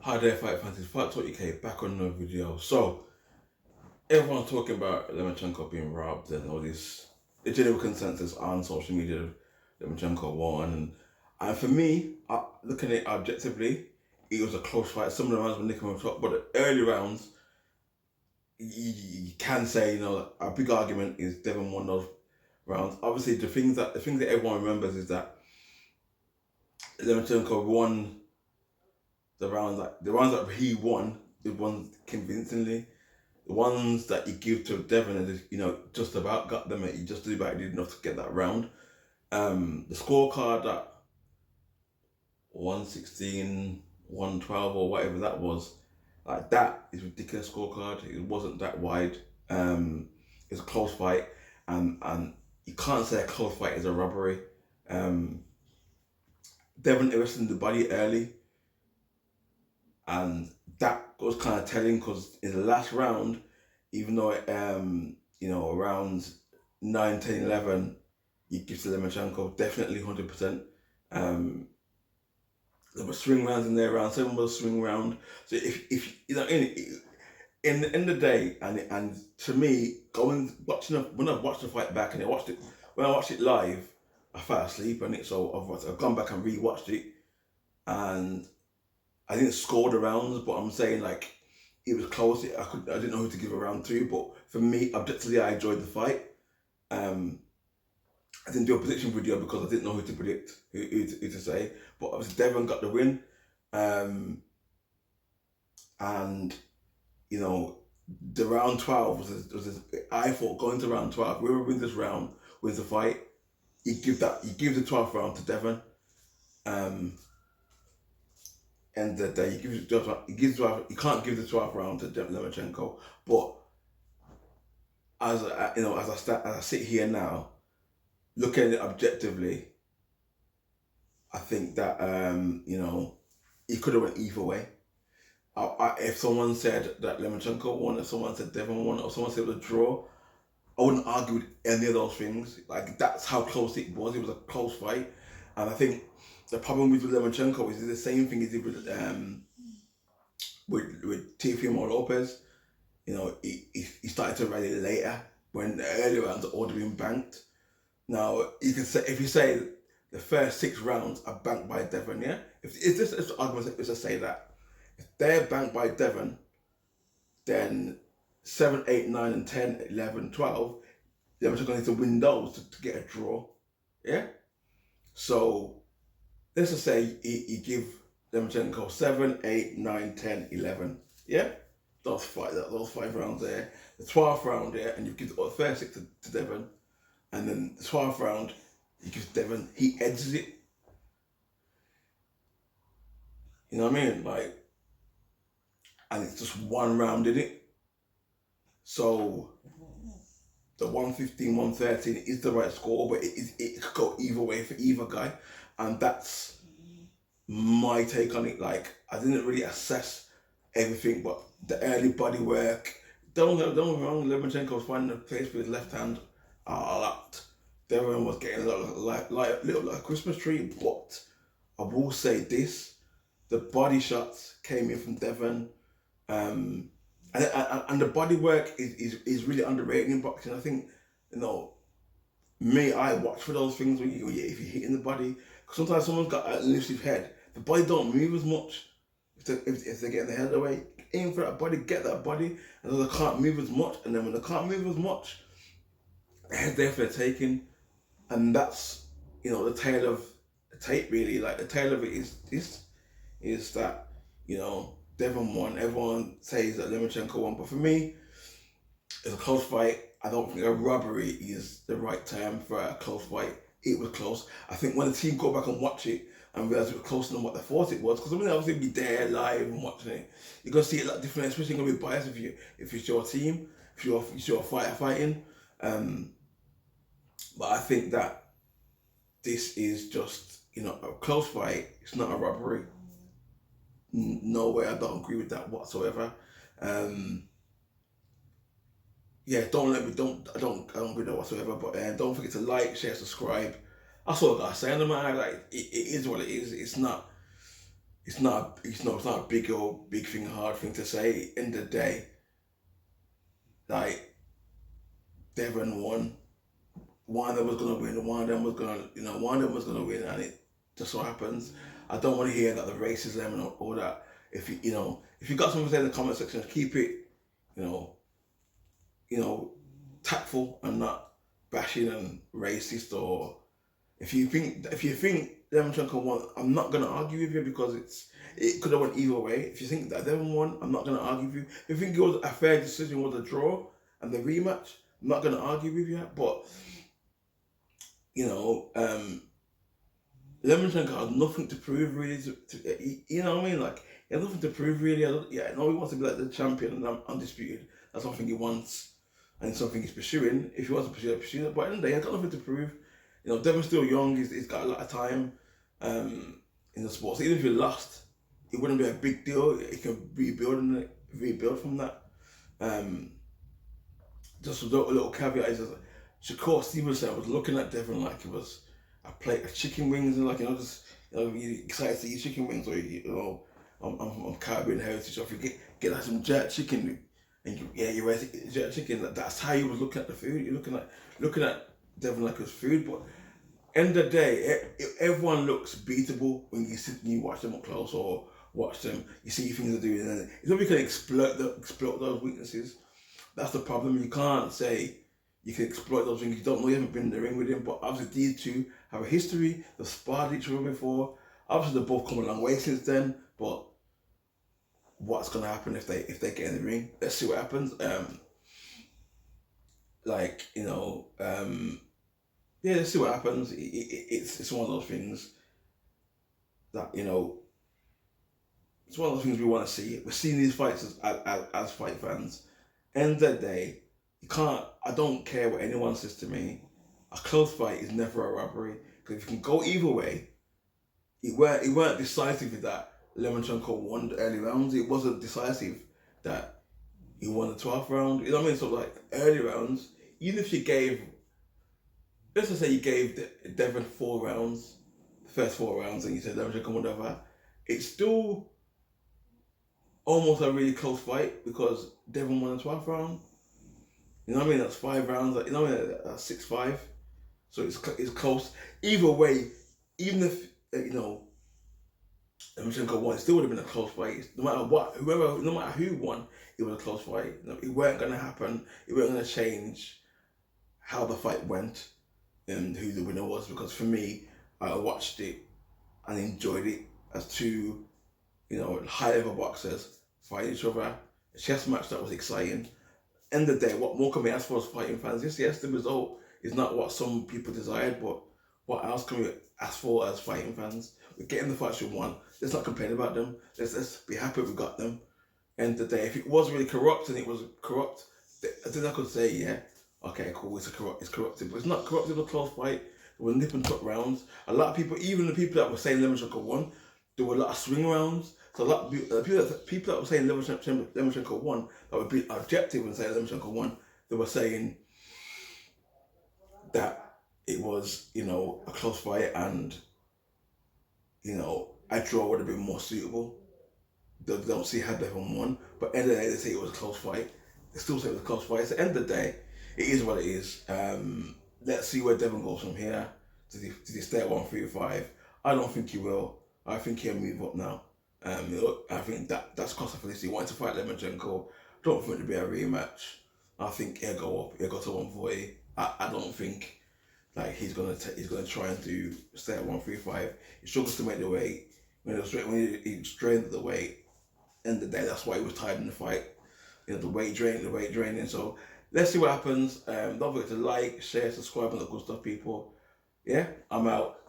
Hi there, Fight Fantasy Fight Talk UK, back on another video. So, everyone's talking about Lomachenko being robbed and all this. The general consensus on social media, Lomachenko won. And for me, looking at it objectively, it was a close fight. Some of the rounds were nicking on top, but the early rounds, you can say, a big argument is Devin won those rounds. Obviously, the things that everyone remembers is that Lomachenko won the rounds that he won, the ones convincingly. The ones that he gave to Devin, and just about got them. He just about did enough to get that round. The scorecard at 116, 112 or whatever that was, like that is ridiculous scorecard. It wasn't that wide. It's a close fight, and you can't say a close fight is a robbery. Devin arrested the body early. And that was kind of telling because in the last round, even though around 9, 10, 11, you give to Lomachenko, definitely 100%. There were swing rounds in there, round 7 was a swing round. So if in the end of the day, and to me, when I watched the fight back and when I watched it live, I fell asleep on it. So I've gone back and rewatched it, and I didn't score the rounds, but I'm saying like it was close. I didn't know who to give a round to, but for me, objectively, I enjoyed the fight. I didn't do a prediction video because I didn't know who to predict, who to say. But obviously, Devin got the win, and the round 12 was I thought going to round 12, whoever wins this round wins the fight. You give the 12th round to Devin. And the day you can't give the 12th round to Lomachenko. But as I sit here now, looking at it objectively, I think that he could have went either way. If someone said that Lomachenko won, if someone said Devin won, or someone said it was a draw, I wouldn't argue with any of those things. Like, that's how close it was. It was a close fight, and I think the problem with Lomachenko is the same thing he did with Teofimo Lopez. He started to rally later when the early rounds had already been banked. Now, you can say, if you say the first 6 rounds are banked by Devin, yeah? If the argument is to say that, if they're banked by Devin, then 7, 8, 9, and 10, 11, 12, they're just going to need to win those to get a draw, yeah? So, let's just say he give Lomachenko 7, 8, 9, 10, 11. Yeah? Those 5 rounds there. The 12th round there, and you give the first 6 to Devin. And then the 12th round, you give Devin. He edges it. You know what I mean? Like, and it's just one round in it. So, the 115, 113 is the right score, but it could go either way for either guy. And that's my take on it. Like, I didn't really assess everything, but the early body work. Don't get me wrong, Lomachenko was finding a place for his left hand a lot. Devin was getting a little like a Christmas tree, but I will say this: the body shots came in from Devin, and the body work is really underrated in boxing. I think I watch for those things if you're hitting the body. Because sometimes someone's got an elusive head, the body don't move as much. If they're getting the head away, aim for that body, get that body, and then they can't move as much. And then when they can't move as much, the head's there for the taking. And that's the tail of the tape, really. Like, the tail of it is that Devin won. Everyone says that Lomachenko won, but for me, it's a close fight. I don't think a robbery is the right term for a close fight. It was close. I think when the team go back and watch it and realize it was closer than what they thought it was, because obviously be there live and watching it, you're gonna see it a lot different. Especially gonna be biased if it's your team, if you're a fighter fighting. But I think that this is just a close fight. It's not a robbery. No way. I don't agree with that whatsoever. Yeah, I don't agree with that whatsoever. But don't forget to like, share, subscribe. That's all I gotta say. No matter, like, it is what it is. It's not it's not a big thing, hard thing to say. In the day, like Devin won. One of them was gonna win. One of them was gonna win, and it just so happens. I don't want to hear that the racism and all that. If if you got something to say in the comment section, keep it, you know, tactful and not bashing and racist. Or if you think Lomachenko won, I'm not gonna argue with you because it could have went either way. If you think that Devin won, I'm not gonna argue with you. If you think it was a fair decision, was a draw and the rematch, I'm not gonna argue with you. But Lomachenko has nothing to prove really. You know what I mean? Like, he has nothing to prove really. I know he wants to be like the champion and undisputed. That's something he wants and it's something he's pursuing. If he wants to pursue it. But at the end of the day, he's got nothing to prove. Devin's still young. He's got a lot of time in the sport. So even if he lost, it wouldn't be a big deal. He can rebuild from that. Just a little caveat is that Shakur Stevenson was looking at Devin like it was a plate of chicken wings, and like you're excited to eat chicken wings, or I'm Caribbean heritage, so if you get like some jerk chicken, and you're ready to eat jerk chicken. That's how you was looking at the food. You're looking at Devin like it was food, but end of the day, everyone looks beatable when you sit and you watch them up close or watch them. You see things they're doing, and it's not you can exploit those weaknesses. That's the problem. You can't say you can exploit those things. You don't know. You haven't been in the ring with him. But obviously, these two have a history. They've sparred each other before. Obviously, they've both come a long way since then. But what's gonna happen if they get in the ring? Let's see what happens. Let's see what happens. It's one of those things that it's one of those things we want to see. We're seeing these fights as fight fans. End of the day, you can't. I don't care what anyone says to me. A close fight is never a robbery, because if you can go either way, it weren't decisive that Lomachenko won the early rounds. It wasn't decisive that he won the 12th round. You know what I mean? So like early rounds, even if let's just say you gave Devin 4 rounds, the first 4 rounds, and you said Lomachenko whatever, it's still almost a really close fight because Devin won the 12th round. You know what I mean? That's 5 rounds. You know what I mean? That's 6-5. So it's close. Either way, even if Lomachenko won, it still would have been a close fight. No matter what, no matter who won, it was a close fight. It weren't going to happen. It weren't going to change how the fight went and who the winner was. Because for me, I watched it and enjoyed it as two, high-level boxers fight each other. A chess match that was exciting. End of the day, what more can we ask for as fighting fans? Yes, the result is not what some people desired, but what else can we ask for as fighting fans? We're getting the fights we want. Let's not complain about them. Let's be happy we got them. End of the day, if it was really corrupt and it was corrupt, then I could say, yeah, okay, cool, it's corrupted. But it's not corrupted, a close fight. There were nip and tuck rounds. A lot of people, even the people that were saying Lomachenko won, there were a lot of swing rounds. So a lot of people that were saying Lomachenko won, that would be objective and saying Lomachenko won, they were saying that it was, a close fight and, a draw would have been more suitable. They don't see how Devin won, but end of the day, they say it was a close fight. They still say it was a close fight. So end of the day, it is what it is. Let's see where Devin goes from here. Did he stay at 135? I don't think he will. I think he'll move up now. I think that's cost of Felicity. He wanted to fight Lomachenko. Don't think it'll be a rematch. I think he'll go up. He'll go to 140. I don't think he's gonna try and stay at 135. He struggles to make the weight. When he strained the weight, end of the day, that's why he was tired in the fight. The weight draining. So let's see what happens. Don't forget to like, share, subscribe, and all that good stuff, people. Yeah, I'm out.